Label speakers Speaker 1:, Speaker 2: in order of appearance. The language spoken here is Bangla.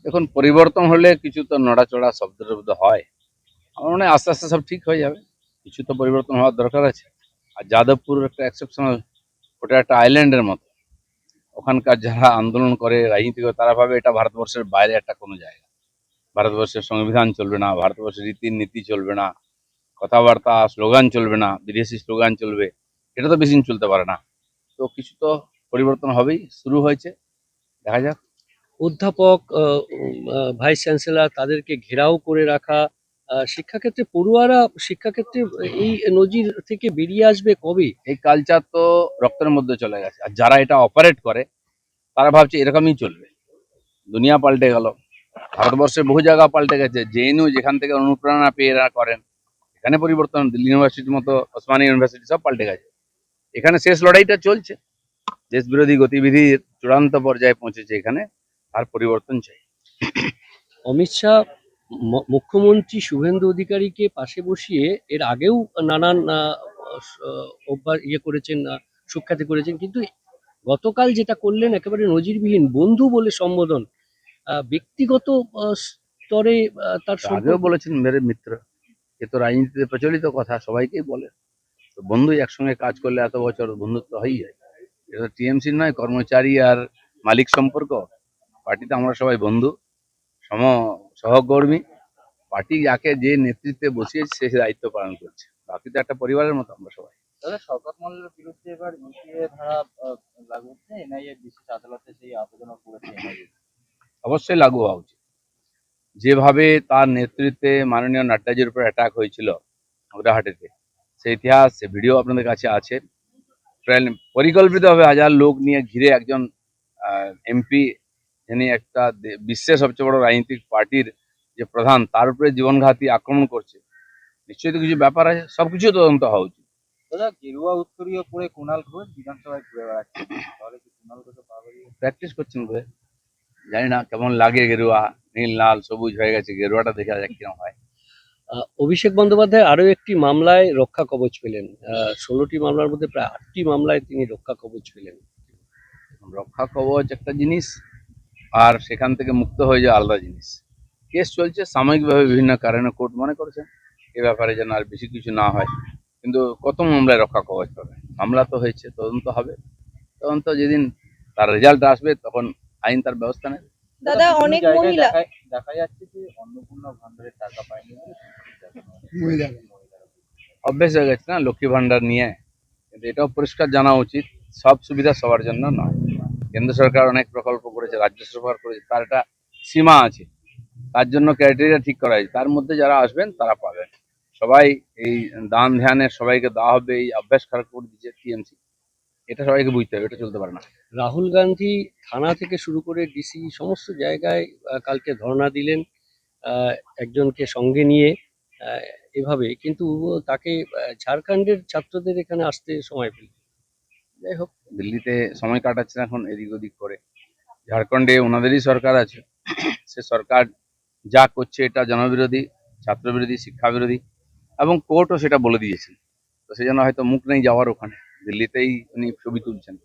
Speaker 1: দেখুন, পরিবর্তন হলে কিছু তো নড়াচড়া শব্দ টব্দ হয়। আমার মনে হয় আস্তে আস্তে সব ঠিক হয়ে যাবে। কিছু তো পরিবর্তন হওয়ার দরকার আছে। আর যাদবপুর একটা এক্সেপশনাল, ওটা একটা আইল্যান্ডের মতো। ওখানকার যারা আন্দোলন করে, রাজনীতি করে, তারা ভাবে এটা ভারতবর্ষের বাইরে একটা কোনো জায়গা। ভারতবর্ষের সংবিধান চলবে না, ভারতবর্ষের রীতিনীতি চলবে না, কথাবার্তা স্লোগান চলবে না, বিদেশি স্লোগান চলবে। এটা তো বেশি দিন চলতে পারে না। তো কিছু তো পরিবর্তন হবেই, শুরু হয়েছে, দেখা যাক।
Speaker 2: অধ্যাপক, ভাইস চ্যান্সেলর তাদেরকে ঘেরাও করে রাখা, শিক্ষাক্ষেত্রে পড়ুয়ারা শিক্ষাক্ষেত্রে এই নজির থেকে বেরিয়ে আসবে কবে?
Speaker 1: এই কালচার তো রক্তের মধ্যে চলে গেছে, আর যারা এটা অপারেট করে তারা ভাবছে এরকমই চলবে। দুনিয়া পাল্টে গেল, ভারতবর্ষে বহু জায়গা পাল্টে গেছে। জেএনইউ যেখান থেকে অনুপ্রেরণা পেয়ে এরা করেন, এখানে পরিবর্তন। দিল্লি ইউনিভার্সিটির মতো, ওসমানী ইউনিভার্সিটি সব পাল্টে গেছে। এখানে শেষ লড়াইটা চলছে, দেশ বিরোধী গতিবিধির চূড়ান্ত পর্যায়ে পৌঁছেছে এখানে, আর পরিবর্তন চাই।
Speaker 2: অমিত শাহ মুখ্যমন্ত্রী শুভেন্দু অধিকারীকে পাশে বসিয়ে এর আগেও নানান অভ্যাস করেছেন, সুখ্যাতি করেছেন, কিন্তু গতকাল যেটা করলেন একেবারে নজিরবিহীন, বন্ধু বলে সম্বোধন। ব্যক্তিগত স্তরে তার
Speaker 1: তো আগেও
Speaker 2: সম্পর্ক।
Speaker 1: বলেছেন মেরে মিত্র, এ তো রাজনীতিতে প্রচলিত কথা, সবাইকেই বলে। তো বন্ধু একসঙ্গে কাজ করলে এত বছর বন্ধুত্ব হয়েই যায়। এটা টিএমসি নয়, কর্মচারী আর মালিক সম্পর্ক। পার্টিতে আমরা সবাই বন্ধু, সম সহকর্মী। পার্টি যাকে যে নেতৃত্বে বসিয়েছে সে দায়িত্ব পালন করছে, বাকি তো একটা পরিবারের মতো আমরা সবাই।
Speaker 3: দাদা, শওকত মোল্লার বিরুদ্ধে এবার ইউপিএ ধারা লাগু হচ্ছে। এনআইএ বিশেষ আদালতে সেই আবেদনও করেছে এনআইএ।
Speaker 1: অবশ্যই লাগু হওয়া উচিত। যেভাবে তার নেতৃত্বে মাননীয় নাড্ডাজির উপর অ্যাটাক হয়েছিল গুয়াহাটিতে, সেই ইতিহাস, সে ভিডিও আপনাদের কাছে আছে। পরিকল্পিতভাবে হাজার লোক নিয়ে ঘিরে একজন এমপি, যিনি একটা বিশ্বের সবচেয়ে বড় রাজনৈতিক পার্টির যে প্রধান, তার উপরে জীবনঘাতী আক্রমণ করছে। নিশ্চয়ই তো কিছু ব্যাপার আছে, সবকিছু তদন্ত হওয়া উচিত।
Speaker 3: দাদা, গেরুয়া উত্তরীয় পরে কুণাল ঘোষ বিধানসভায় ঘুরে বেড়াচ্ছে, তাহলে কি কুণাল ঘোষ পাবে?
Speaker 1: প্র্যাকটিস করছেন বোধ, জানি না কেমন লাগে। গেরুয়া নীল লাল সবুজ হয়ে গেছে, গেরুয়াটা দেখা যাক কিরকম হয়।
Speaker 2: অভিষেক বন্দ্যোপাধ্যায় আরো একটি মামলায় রক্ষা কবচ পেলেন। 16টি মামলার মধ্যে প্রায় 8টি মামলায় তিনি রক্ষা কবচ পেলেন।
Speaker 1: রক্ষা কবচ একটা জিনিস, আর সেখান থেকে মুক্ত হয়ে যাওয়া আলাদা জিনিস। কেস চলছে সাময়িকভাবে, বিভিন্ন কারণে কোর্ট মনে করেছেন এ ব্যাপারে যেন আর বেশি কিছু না হয়। কিন্তু কত মামলায় রক্ষা কবচ পাবে? মামলা তো হয়েছে, তদন্ত হবে। তদন্ত যেদিন তার রেজাল্ট আসবে তখন আইন তার ব্যবস্থা নেবে।
Speaker 3: দাদা, অনেক মহিলা দেখা যাচ্ছে যে অন্নপূর্ণা ভান্ডারের টাকা পায়নি বলে
Speaker 1: অভ্যেস হয়ে গেছে না লক্ষ্মী ভান্ডার নিয়ে। কিন্তু এটাও পরিষ্কার জানা উচিত, সব সুবিধা সবার জন্য নয়। কেন্দ্র সরকার অনেক প্রকল্প করেছে, রাজ্য সরকার করেছে, তার একটা সীমা আছে। তার জন্য ক্রাইটেরিয়া ঠিক করা হয়েছে, তার মধ্যে যারা আসবেন তারা পাবেন। সবাই এই দান ধ্যানে সবাইকে দেওয়া হবে, এই অভ্যাস খারাপ করে দিচ্ছে টিএমসি। এটা সবাইকে বুঝতে হবে, এটা চলতে পারে না।
Speaker 2: রাহুল গান্ধী থানা থেকে শুরু করে ডিসি সমস্ত জায়গায় কালকে ধর্ণা দিলেন, আহ, একজনকে সঙ্গে নিয়ে। আহ, এভাবে কিন্তু তাকে ঝাড়খণ্ডের ছাত্রদের এখানে আসতে সময় পেল।
Speaker 1: যাই হোক, দিল্লিতে সময় কাটাচ্ছেন এখন এদিক ওদিক করে। ঝাড়খণ্ডে ওনাদেরই সরকার আছে, সে সরকার যা করছে এটা জনবিরোধী, ছাত্রবিরোধী, শিক্ষাবিরোধী, এবং কোর্টও সেটা বলে দিয়েছেন। তো সেই জন্য হয়তো মুখ নেই যাওয়ার ওখানে, দিল্লিতেই উনি ছবি তুলছেন।